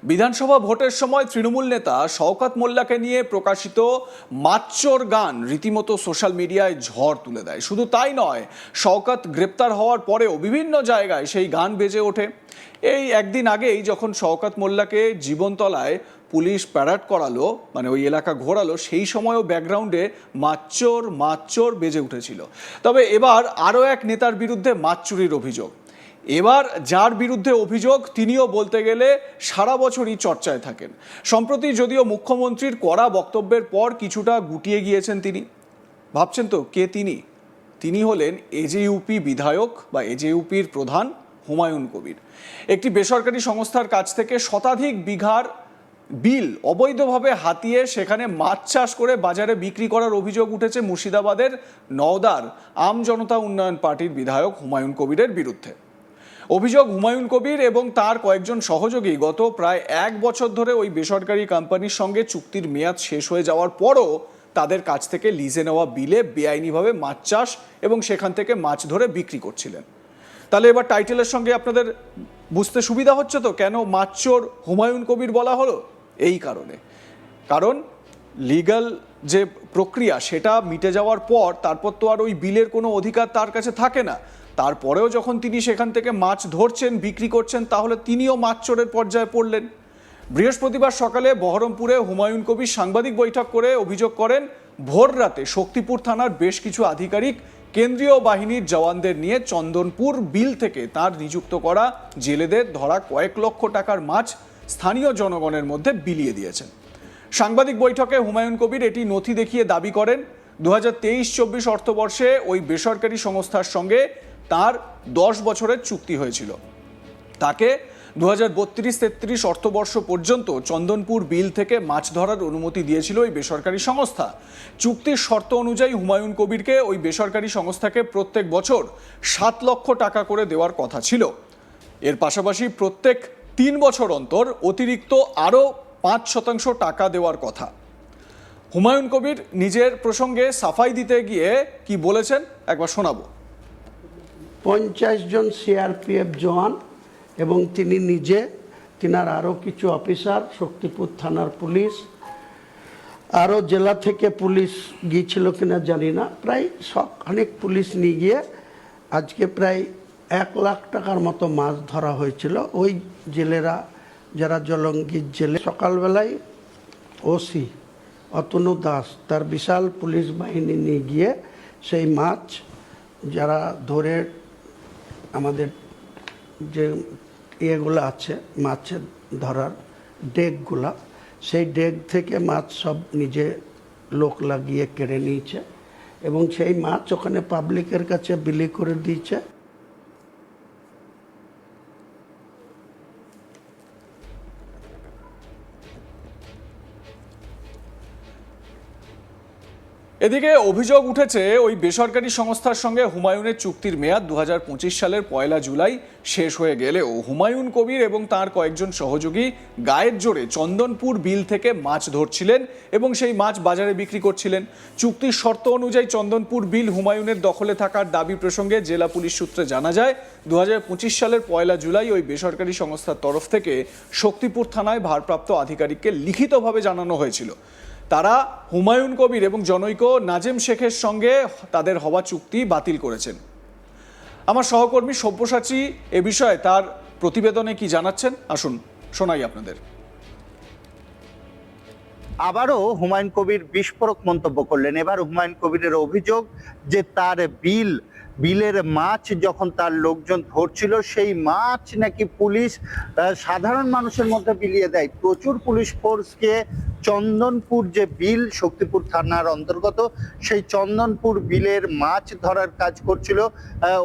বিধানসভা ভোটের সময় তৃণমূল নেতা শওকত মোল্লাকে নিয়ে প্রকাশিত মাচ্চর গান রীতিমতো সোশ্যাল মিডিয়ায় ঝড় তুলে দেয়। শুধু তাই নয়, শওকত গ্রেপ্তার হওয়ার পরেও বিভিন্ন জায়গায় সেই গান বেজে ওঠে। এই একদিন আগেই যখন শওকত মোল্লাকে জীবনতলায় পুলিশ প্যারাড করালো, মানে ওই এলাকা ঘোরালো, সেই সময়ও ব্যাকগ্রাউন্ডে মাচ্চর মাচ্চর বেজে উঠেছিল। তবে এবার আরও এক নেতার বিরুদ্ধে মাছ চুরির অভিযোগ। এবার যার বিরুদ্ধে অভিযোগ তিনিও বলতে গেলে সারা বছরই চর্চায় থাকেন। সম্প্রতি যদিও মুখ্যমন্ত্রীর কড়া বক্তব্যের পর কিছুটা গুটিয়ে গিয়েছেন তিনি। ভাবছেন তো কে তিনি? তিনি হলেন এজেইউপি বিধায়ক বা এজেইউপির প্রধান হুমায়ুন কবির। একটি বেসরকারি সংস্থার কাছ থেকে শতাধিক বিঘার বিল অবৈধভাবে হাতিয়ে সেখানে মাছ চাষ করে বাজারে বিক্রি করার অভিযোগ উঠেছে মুর্শিদাবাদের নওদার আম জনতা উন্নয়ন পার্টির বিধায়ক হুমায়ুন কবিরের বিরুদ্ধে। অভিযোগ, হুমায়ুন কবির এবং তার কয়েকজন সহযোগী গত প্রায় 1 বছর ধরে ওই বেসরকারি কোম্পানির সঙ্গে চুক্তির মেয়াদ শেষ হয়ে যাওয়ার পরও তাদের কাছ থেকে লিজে নেওয়া বিলে বেআইনিভাবে মাছ চাষ এবং সেখান থেকে মাছ ধরে বিক্রি করছিলেন। তাহলে এবার টাইটেলের সঙ্গে আপনাদের বুঝতে সুবিধা হচ্ছে তো কেন মাচ্চর হুমায়ুন কবির বলা হলো? এই কারণ লিগ্যাল যে প্রক্রিয়া সেটা মিটে যাওয়ার পর তারপর তো আর ওই বিলের কোনো অধিকার তার কাছে থাকে না। তারপরেও যখন তিনি সেখান থেকে মাছ ধরছেন, বিক্রি করছেন, তাহলে তিনিও মাছ চোরের পর্যায়ে পড়লেন। বৃহস্পতিবার সকালে বহরমপুরে হুমায়ুন কবির সাংবাদিক বৈঠক করে অভিযোগ করেন, ভোর রাতে শক্তিপুর থানার বেশ কিছু আধিকারিক কেন্দ্রীয় বাহিনীর জওয়ানদের নিয়ে চন্দনপুর বিল থেকে তার নিযুক্ত করা জেলেদের ধরা কয়েক লক্ষ টাকার মাছ স্থানীয় জনগণের মধ্যে বিলিয়ে দিয়েছেন। সাংবাদিক বৈঠকে হুমায়ুন কবির এটি নথি দেখিয়ে দাবি করেন, 2023-24 অর্থবর্ষে ওই বেসরকারি সংস্থার সঙ্গে তার 10 বছরের চুক্তি হয়েছিল। তাকে 2032-33 অর্থবর্ষ পর্যন্ত চন্দনপুর বিল থেকে মাছ ধরার অনুমতি দিয়েছিল ওই বেসরকারি সংস্থা। চুক্তির শর্ত অনুযায়ী হুমায়ুন কবিরকে ওই বেসরকারি সংস্থাকে প্রত্যেক বছর 7 লক্ষ টাকা করে দেওয়ার কথা ছিল। এর পাশাপাশি প্রত্যেক 3 বছর অন্তর অতিরিক্ত আরও 5% টাকা দেওয়ার কথা। হুমায়ুন কবির নিজের প্রসঙ্গে সাফাই দিতে গিয়ে কি বলেছেন একবার শোনাবো। 50 জন সিআরপিএফ জওয়ান এবং তিনি নিজে, তিনার আরও কিছু অফিসার, শক্তিপুর থানার পুলিশ, আরও জেলা থেকে পুলিশ গিয়েছিল কিনা জানি না, প্রায় অনেক পুলিশ নিয়ে গিয়ে আজকে প্রায় 1 লাখ টাকার মতো মাছ ধরা হয়েছিল। ওই জেলেরা যারা জলঙ্গির জেলে, সকালবেলায় ওসি অতনু দাস তার বিশাল পুলিশ বাহিনী নিয়ে গিয়ে সেই মাছ যারা ধরে, আমাদের যে ইয়েগুলো আছে মাছের ধরার ডেকগুলা, সেই ডেক থেকে মাছ সব নিজে লোক লাগিয়ে কেড়ে নিয়েছে এবং সেই মাছ ওখানে পাবলিকের কাছে বিলি করে দিয়েছে। এদিকে অভিযোগ উঠেছে ওই বেসরকারি সংস্থার সঙ্গে হুমায়ুনের চুক্তির মেয়াদ 2025 সালের 1 জুলাই শেষ হয়ে গেলেও হুমায়ুন কবির এবং তার কয়েকজন সহযোগী গায়ের জোরে চন্দনপুর বিল থেকে মাছ ধরছিলেন এবং সেই মাছ বাজারে বিক্রি করছিলেন। চুক্তির শর্ত অনুযায়ী চন্দনপুর বিল হুমায়ুনের দখলে থাকার দাবি প্রসঙ্গে জেলা পুলিশ সূত্রে জানা যায়, 2025 সালের 1 জুলাই ওই বেসরকারি সংস্থার তরফ থেকে শক্তিপুর থানায় ভারপ্রাপ্ত আধিকারিককে লিখিতভাবে জানানো হয়েছিল তারা হুমায়ুন কবির এবং জনৈক নাজেম শেখের সঙ্গে তাদের হওয়া চুক্তি বাতিল করেছেন। আমার সহকর্মী সব্যসাচী এ বিষয়ে তার প্রতিবেদনে কি জানাচ্ছেন, আসুন শোনাই আপনাদের। আবারও হুমায়ুন কবির বিস্ফোরক মন্তব্য করলেন। এবার হুমায়ুন কবিরের অভিযোগ যে তার বিলের মাছ যখন তার লোকজন ধরছিল, সেই মাছ নাকি পুলিশ সাধারণ মানুষের মধ্যে বিলিয়ে দেয়। প্রচুর পুলিশ ফোর্সকে চন্দনপুর যে বিল শক্তিপুর থানার অন্তর্গত, সেই চন্দনপুর বিলের মাছ ধরার কাজ করছিল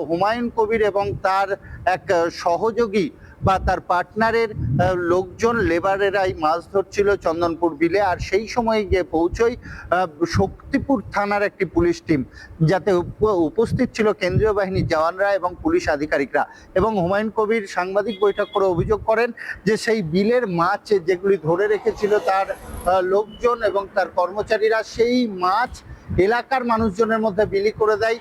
হুমায়ুন কবির এবং তার এক সহযোগী বা তার পার্টনারের লোকজন, লেবারেরাই মাছ ধরছিল চন্দনপুর বিলে। আর সেই সময় গিয়ে পৌঁছই শক্তিপুর থানার একটি পুলিশ টিম, যাতে উপস্থিত ছিল কেন্দ্রীয় বাহিনীর জওয়ানরা এবং পুলিশ আধিকারিকরা। এবং হুমায়ুন কবির সাংবাদিক বৈঠক করে অভিযোগ করেন যে সেই বিলের মাছ যেগুলি ধরে রেখেছিল তার লোকজন এবং তার কর্মচারীরা, সেই মাছ এলাকার মানুষজনের মধ্যে বিলি করে দেয়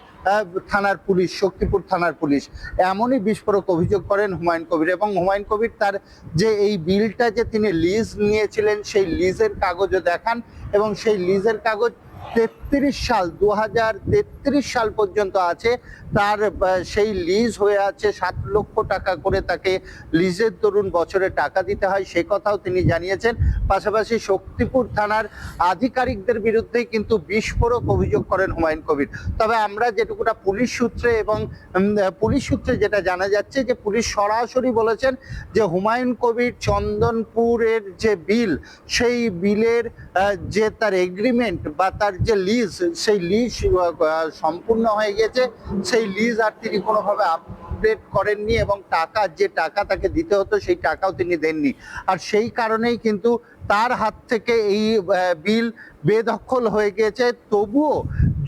থানার পুলিশ, শক্তিপুর থানার পুলিশ। এমনই বিস্ফোরক অভিযোগ করেন হুমায়ুন কবির। এবং হুমায়ুন কবির তার যে এই বিলটা যে তিনি লিজ নিয়েছিলেন সেই লিজের কাগজও দেখান, এবং সেই লিজের কাগজ 33 সাল 2033 সাল পর্যন্ত আছে। তার সেই লিজ হয়ে আছে 7 লক্ষ টাকা করে তাকে লিজের দরুন বছরে টাকা দিতে হয়, সে কথাও তিনি জানিয়েছেন। পাশাপাশি শক্তিপুর থানার আধিকারিকদের বিরুদ্ধে কিন্তু বিস্ফোরক অভিযোগ করেন হুমায়ুন কবির। তবে আমরা যেটুকুটা পুলিশ সূত্রে এবং পুলিশ সূত্রে যেটা জানা যাচ্ছে যে পুলিশ সরাসরি বলেছেন যে হুমায়ুন কবির চন্দনপুরের যে বিল, সেই বিলের যে তার এগ্রিমেন্ট বা তার যে লিজ, সেই লিজ সম্পূর্ণ হয়ে গেছে। সেই লিজ আর তিনি কোনোভাবে আপডেট করেননি, এবং যে টাকা তাকে দিতে হতো সেই টাকাও তিনি দেননি। আর সেই কারণেই কিন্তু তার হাত থেকে এই বিল বেদখল হয়ে গিয়েছে। তবুও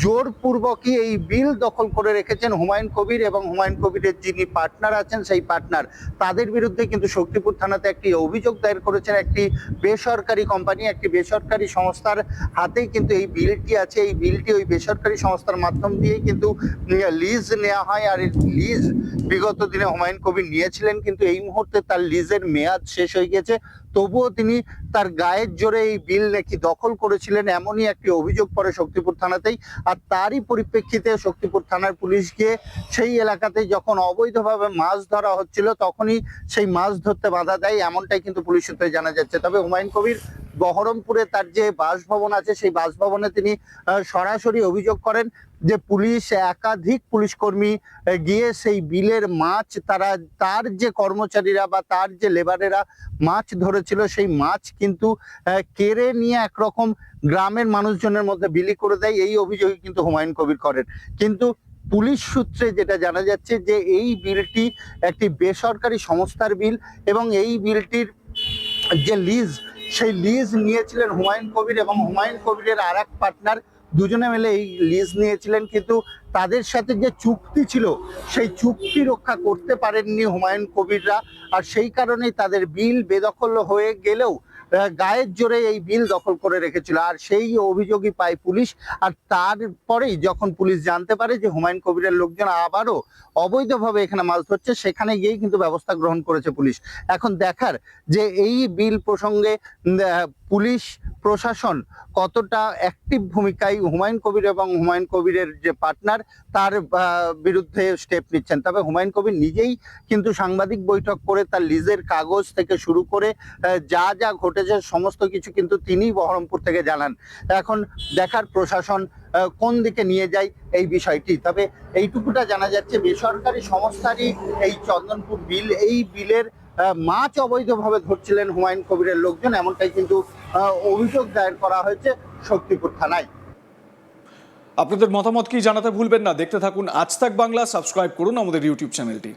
জোরপূর্বকই এই বিল দখল করে রেখেছেন হুমায়ুন কবির, এবং হুমায়ুন কবিরের যিনি পার্টনার আছেন সেই পার্টনার, তাদের বিরুদ্ধে কিন্তু শক্তিপুর থানাতে একটি অভিযোগ দায়ের করেছেন। একটি বেসরকারি কোম্পানি, একটি বেসরকারি সংস্থার হাতেই কিন্তু এই বিলটি আছে। এই বিলটি ওই বেসরকারি সংস্থার মাধ্যম দিয়েই কিন্তু লিজ নেওয়া হয়। আর এই লিজ বিগত দিনে হুমায়ুন কবির নিয়েছিলেন, কিন্তু এই মুহূর্তে তার লিজের মেয়াদ শেষ হয়ে গেছে। তবুও তিনি তার গায়ের জোরে এই বিল নাকি দখল করেছিলেন, এমনই একটি অভিযোগ পড়ে শক্তিপুর থানাতেই। আর তারই পরিপ্রেক্ষিতে শক্তিপুর থানার পুলিশ গিয়ে সেই এলাকাতে যখন অবৈধভাবে মাছ ধরা হচ্ছিল তখনই সেই মাছ ধরতে বাধা দেয়, এমনটাই কিন্তু পুলিশ সূত্রে জানা যাচ্ছে। তবে হুমায়ুন কবির বহরমপুরে তার যে বাসভবন আছে সেই বাসভবনে তিনি সরাসরি অভিযোগ করেন যে একাধিক পুলিশ কর্মী গিয়ে সেই বিলের মাছ তার যে কর্মচারীরা বা তার যে লেবারেরা মাছ ধরেছিল সেই মাছ কিন্তু কেড়ে নিয়ে একরকম গ্রামের মানুষজনের মধ্যে বিলি করে দেয়। এই অভিযোগে কিন্তু হুমায়ুন কবির করেন। কিন্তু পুলিশ সূত্রে যেটা জানা যাচ্ছে যে এই বিলটি একটি বেসরকারি সংস্থার বিল, এবং এই বিলটির যে লিজ, সেই লিজ নিয়েছিলেন হুমায়ুন কবির এবং হুমায়ুন কবিরের আর এক পার্টনার, দুজনে মিলে এই লিজ নিয়েছিলেন। কিন্তু তাদের সাথে যে চুক্তি ছিল সেই চুক্তি রক্ষা করতে পারেননি হুমায়ুন কবিররা, আর সেই কারণেই তাদের বিল বেদখল হয়ে গেলেও গায়ের জোরে এই বিল দখল করে রেখেছিল। আর সেই অভিযোগই পায় পুলিশ। আর তারপরেই যখন পুলিশ জানতে পারে যে হুমায়ুন কবিরের লোকজন আবারও অবৈধভাবে এখানে মাছ ধরছে, সেখানে গিয়েই কিন্তু ব্যবস্থা গ্রহণ করেছে পুলিশ। এখন দেখার যে এই বিল প্রসঙ্গে পুলিশ প্রশাসন কতটা অ্যাক্টিভ ভূমিকায় হুমায়ুন কবির এবং হুমায়ুন কবিরের যে পার্টনার তার বিরুদ্ধে স্টেপ নিচ্ছেন। তবে হুমায়ুন কবির নিজেই কিন্তু সাংবাদিক বৈঠক করে তার লিজের কাগজ থেকে শুরু করে যা যা ঘটেছে সমস্ত কিছু কিন্তু তিনিই বহরমপুর থেকে জানান। এখন দেখার প্রশাসন কোন দিকে নিয়ে যায় এই বিষয়টি। তবে এইটুকুটা জানা যাচ্ছে বেসরকারি সংস্থারই এই চন্দনপুর বিল, এই বিলের মাছ অবৈধভাবে ধরছিলেন হুমায়ুন কবিরের লোকজন, এমনটাই কিন্তু অভিযোগ দায়ের করা হয়েছে শক্তিপুর থানায়। আপনাদের মতামত কি জানাতে ভুলবেন না। দেখতে থাকুন আজ তাক বাংলা, সাবস্ক্রাইব করুন আমাদের ইউটিউব চ্যানেলটি।